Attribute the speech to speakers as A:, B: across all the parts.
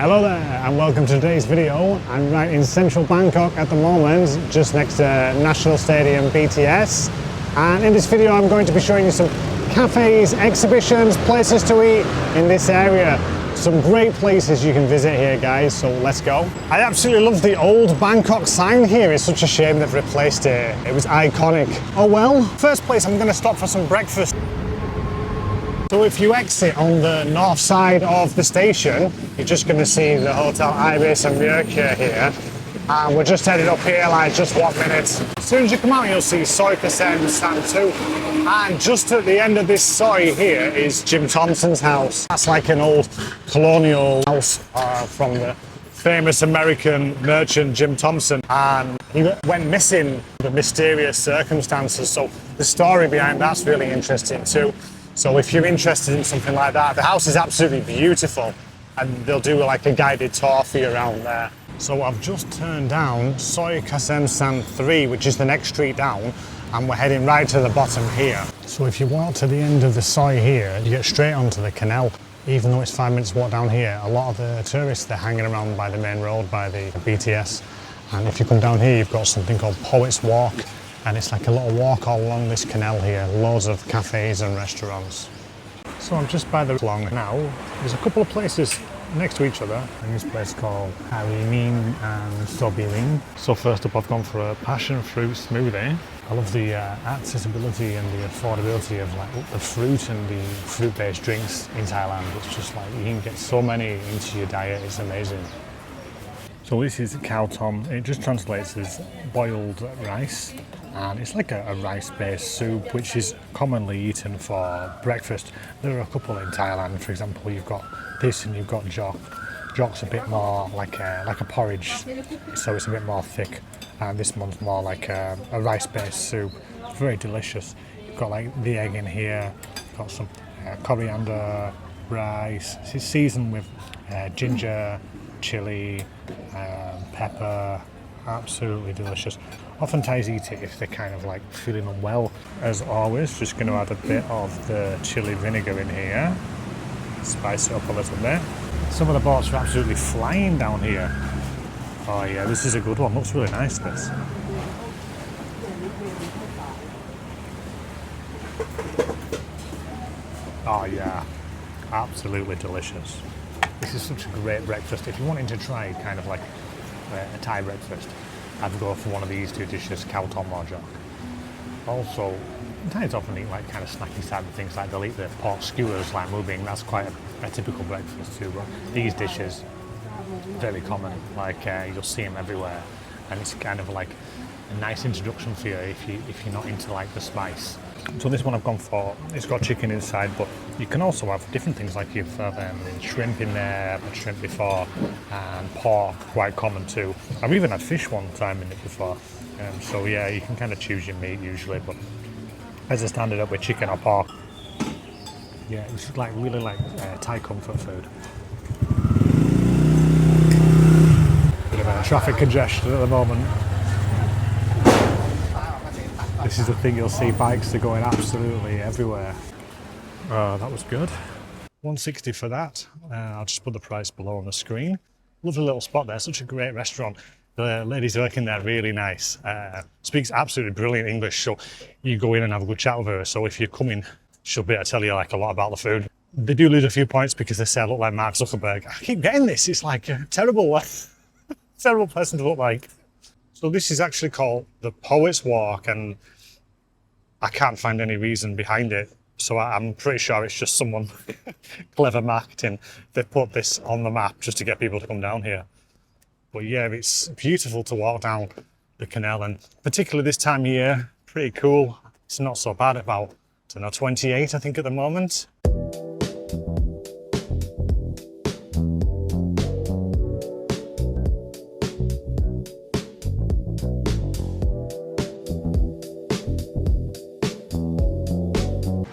A: Hello there and welcome to today's video. I'm right in central Bangkok at the moment, just next to National Stadium BTS. And in this video I'm going to be showing you some cafes, exhibitions, places to eat in this area. Some great places you can visit here, guys, so let's go. I absolutely love the old Bangkok sign here. It's such a shame they've replaced it. It was iconic. Oh well. First place, I'm going to stop for some breakfast. So if you exit on the north side of the station, you're just going to see the Hotel Ibis and Mercure here. And we're just headed up here like just 1 minute. As soon as you come out, you'll see SIAM Bangkok too. And just at the end of this soi here is Jim Thompson's house. That's like an old colonial house from the famous American merchant Jim Thompson. And he went missing under mysterious circumstances. So the story behind that's really interesting too. So if you're interested in something like that, the house is absolutely beautiful and they'll do like a guided tour for you around there. So I've just turned down Soi Kasem San 3, which is the next street down, and we're heading right to the bottom here. So if you walk to the end of the soi here, you get straight onto the canal. Even though it's 5 minutes walk down here, a lot of the tourists, they're hanging around by the main road, by the BTS. And if you come down here, you've got something called Poets Walk. And it's like a little walk all along this canal here, loads of cafes and restaurants. So I'm just by the long now. There's a couple of places next to each other, and this place called Harimin and Sobiling. So first up I've gone for a passion fruit smoothie. I love the accessibility and the affordability of like the fruit and the fruit-based drinks in Thailand. It's just like you can get so many into your diet, it's amazing. So this is khao tom. It just translates as boiled rice, and it's like a rice-based soup which is commonly eaten for breakfast. There are a couple in Thailand, for example. You've got this and you've got jok. Jok's a bit more like a porridge, so it's a bit more thick, and this one's more like a rice-based soup. Very delicious. You've got like the egg in here. You've got some coriander, rice. It's seasoned with ginger, chili, pepper. Absolutely delicious. Often Thais eat it if they're kind of like feeling unwell. As always, just going to add a bit of the chili vinegar in here, spice it up a little bit. Some of the boats are absolutely flying down here. Oh yeah, this is a good one. Looks really nice, this. Oh yeah, absolutely delicious. This is such a great breakfast. If you're wanting to try kind of like a Thai breakfast, I'd go for one of these two dishes, khao tom or jok. Also, Thais often eat like kind of snacky type of things, like they'll eat the pork skewers like moving. That's quite a typical breakfast too, but these dishes, very common, like you'll see them everywhere, and it's kind of like a nice introduction for you if you're not into like the spice. So this one I've gone for, it's got chicken inside, but you can also have different things, like you've shrimp in there, I've had shrimp before, and pork, quite common too. I've even had fish one time in it before. So yeah, you can kind of choose your meat usually, but as a standard up with chicken or pork. Yeah, it's like really like Thai comfort food. Bit of a traffic congestion at the moment. This is the thing, you'll see bikes are going absolutely everywhere. Oh, that was good. 160 for that. I'll just put the price below on the screen. Lovely little spot there, such a great restaurant. The ladies working there really nice. Speaks absolutely brilliant English, so you go in and have a good chat with her. So if you're coming, she'll be able to tell you like a lot about the food. They do lose a few points because they say I look like Mark Zuckerberg. I keep getting this. It's like a terrible, terrible person to look like. So this is actually called the Poets Walk, and I can't find any reason behind it. So I'm pretty sure it's just someone clever marketing. They put this on the map just to get people to come down here. But yeah, it's beautiful to walk down the canal, and particularly this time of year, pretty cool. It's not so bad, about, I don't know, 28 I think at the moment.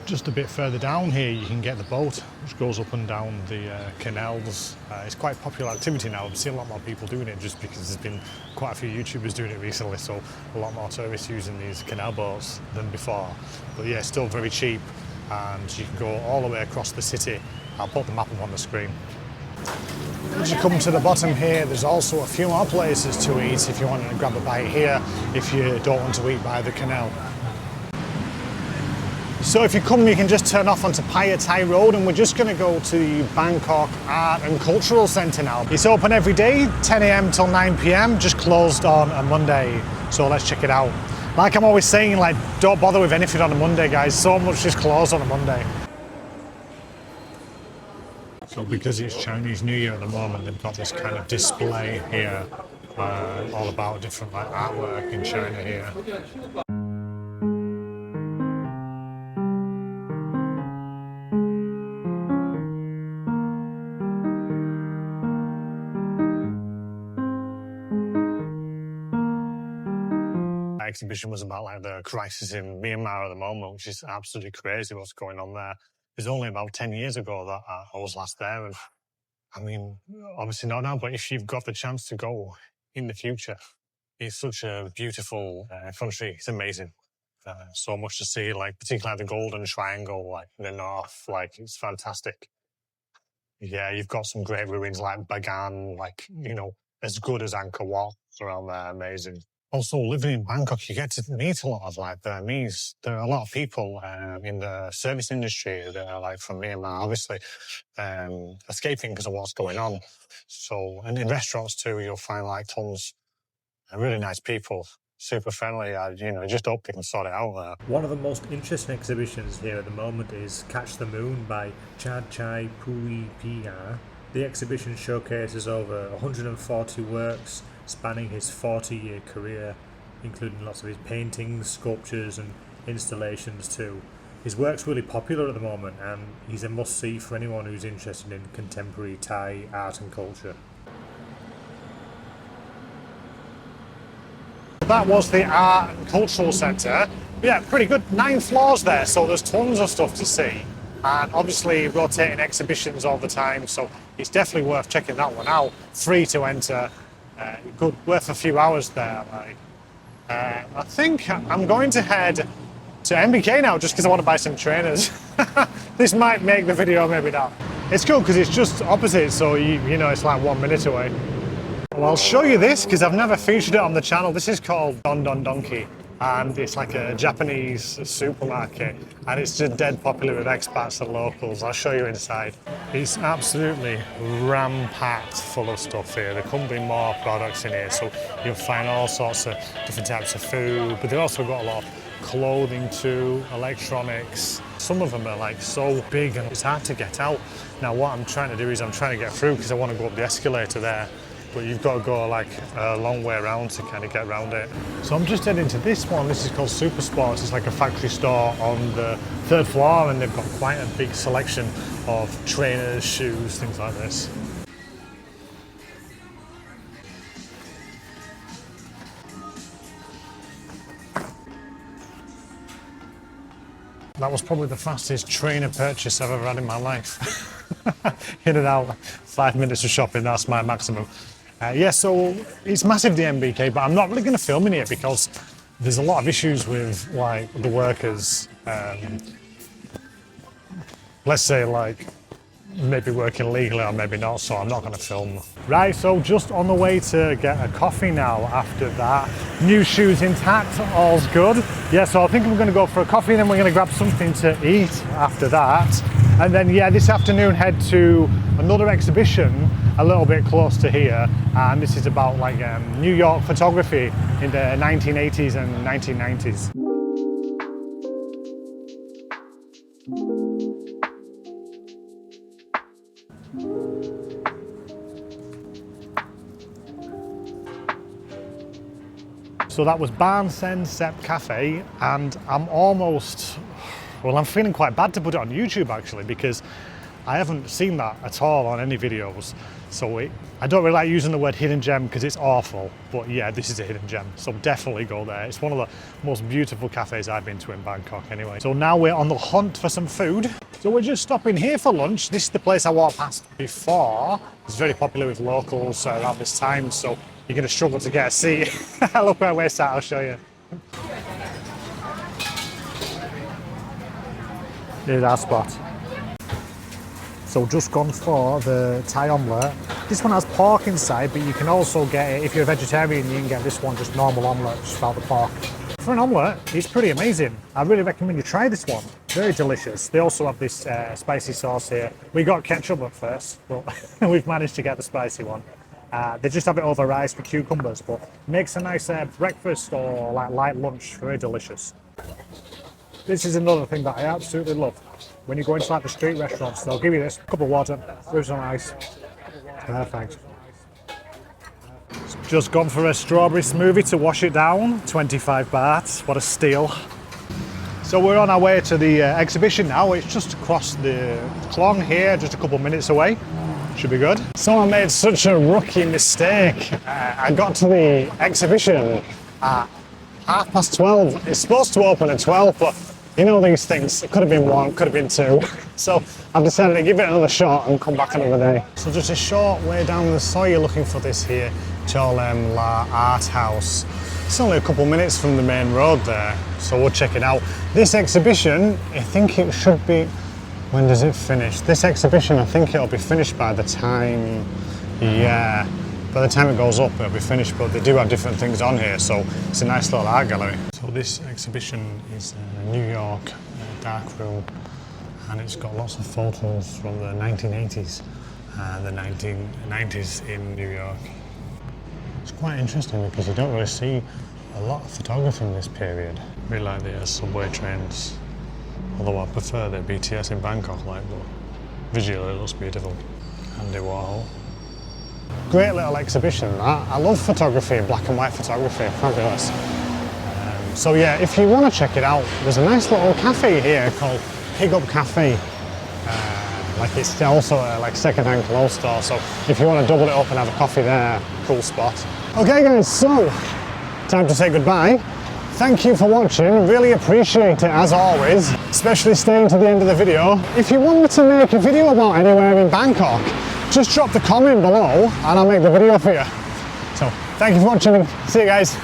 A: Just a bit further down here you can get the boat which goes up and down the canals. It's quite a popular activity now. I've seen a lot more people doing it just because there's been quite a few YouTubers doing it recently, so a lot more tourists using these canal boats than before. But yeah, still very cheap, and you can go all the way across the city. I'll put the map up on the screen. As you come to the bottom here, there's also a few more places to eat if you want to grab a bite here, if you don't want to eat by the canal. So if you come, you can just turn off onto Phaya Thai Road, and we're just going to go to the Bangkok Art and Cultural Centre now. It's open every day, 10 a.m. till 9 p.m, just closed on a Monday. So let's check it out. Like I'm always saying, like, don't bother with anything on a Monday, guys. So much is closed on a Monday. So because it's Chinese New Year at the moment, they've got this kind of display here, all about different like artwork in China here. Exhibition was about like the crisis in Myanmar at the moment, which is absolutely crazy what's going on there. It was only about 10 years ago that I was last there, and I mean, obviously not now, but if you've got the chance to go in the future, it's such a beautiful country. It's amazing. So much to see, like particularly the Golden Triangle, like in the north, like it's fantastic. Yeah, you've got some great ruins like Bagan, like, you know, as good as Angkor Wat around there, amazing. Also, living in Bangkok, you get to meet a lot of like Burmese. There are a lot of people in the service industry that are like from Myanmar, obviously, escaping because of what's going on. So, and in restaurants too, you'll find like tons of really nice people, super friendly. You know, just hope they can sort it out there.
B: One of the most interesting exhibitions here at the moment is Catch the Moon by Chad Chai Pui PR. The exhibition showcases over 140 works spanning his 40-year career, including lots of his paintings, sculptures and installations too. His work's really popular at the moment, and he's a must-see for anyone who's interested in contemporary Thai art and culture.
A: That was the Art and Cultural Centre. Yeah, pretty good. 9 floors there, so there's tons of stuff to see. And obviously rotating exhibitions all the time, so it's definitely worth checking that one out. Free to enter. Good, worth a few hours there. Like, I think I'm going to head to MBK now just because I want to buy some trainers. This might make the video, maybe not. It's cool because it's just opposite, so you know it's like 1 minute away. Well, I'll show you this because I've never featured it on the channel. This is called Don Don Donkey, and it's like a Japanese supermarket, and it's just dead popular with expats and locals. I'll show you inside. It's absolutely ram-packed full of stuff here. There couldn't be more products in here, so you'll find all sorts of different types of food, but they've also got a lot of clothing too, electronics. Some of them are like so big and it's hard to get out. Now what I'm trying to do is I'm trying to get through because I want to go up the escalator there, but you've got to go like a long way around to kind of get around it. So I'm just heading to this one. This is called Super Sports. It's like a factory store on the 3rd floor, and they've got quite a big selection of trainers, shoes, things like this. That was probably the fastest trainer purchase I've ever had in my life. In and out, 5 minutes of shopping, that's my maximum. Yeah, so it's massive, the MBK, but I'm not really going to film in it because there's a lot of issues with like the workers. Let's say like maybe working legally or maybe not, so I'm not going to film. Right, so just on the way to get a coffee now after that. New shoes intact, all's good. Yeah, so I think we're going to go for a coffee and then we're going to grab something to eat after that. And then, yeah, this afternoon head to another exhibition a little bit close to here. And this is about like New York photography in the 1980s and 1990s. So that was Baan Saen Saep Cafe, and I'm feeling quite bad to put it on YouTube actually, because I haven't seen that at all on any videos. So I don't really like using the word hidden gem because it's awful, but yeah, this is a hidden gem, so definitely go there. It's one of the most beautiful cafes I've been to in Bangkok anyway. So now we're on the hunt for some food. So we're just stopping here for lunch. This is the place I walked past before. It's very popular with locals around this time, so you're going to struggle to get a seat. Look where we're sat, I'll show you. Here's our spot. So just gone for the Thai omelette
C: This one has pork inside, but you can also get it, if you're a vegetarian, you can get this one, just normal omelette, just without the pork. For an omelette, it's pretty amazing. I really recommend you try this one. Very delicious. They also have this spicy sauce here. We got ketchup at first, but we've managed to get the spicy one. They just have it over rice with cucumbers, but makes a nice breakfast or like light lunch. Very delicious. This is another thing that I absolutely love. When you go into like the street restaurants, they'll give you this cup of water with some ice. Perfect. Just gone for a strawberry smoothie to wash it down. 25 baht. What a steal. So we're on our way to the exhibition now. It's just across the Klong here, just a couple minutes away. Should be good.
A: So I made such a rookie mistake. I got to the exhibition at 12:30. It's supposed to open at 12, but you know these things, it could have been 1, could have been 2. So I've decided to give it another shot and come back another day. So just a short way down the side, you're looking for this here, Cholem La Art House. It's only a couple minutes from the main road there, so we'll check it out. This exhibition, I think it should be, when does it finish? This exhibition, I think it'll be finished by the time, by the time it goes up, it'll be finished, but they do have different things on here, so it's a nice little art gallery. So this exhibition is New York dark room, and it's got lots of photos from the 1980s and the 1990s in New York. It's quite interesting because you don't really see a lot of photography in this period. I really like the subway trains, although I prefer the BTS in Bangkok, but visually it looks beautiful. Andy Warhol. Great little exhibition that. I love photography, black and white photography, fabulous. So yeah, if you want to check it out, there's a nice little cafe here called Pig Up Cafe. Like it's also a second-hand clothes store, so if you want to double it up and have a coffee there, cool spot. Okay guys, so time to say goodbye. Thank you for watching, really appreciate it as always, especially staying to the end of the video. If you want me to make a video about anywhere in Bangkok, just drop the comment below and I'll make the video for you. So thank you for watching and see you guys.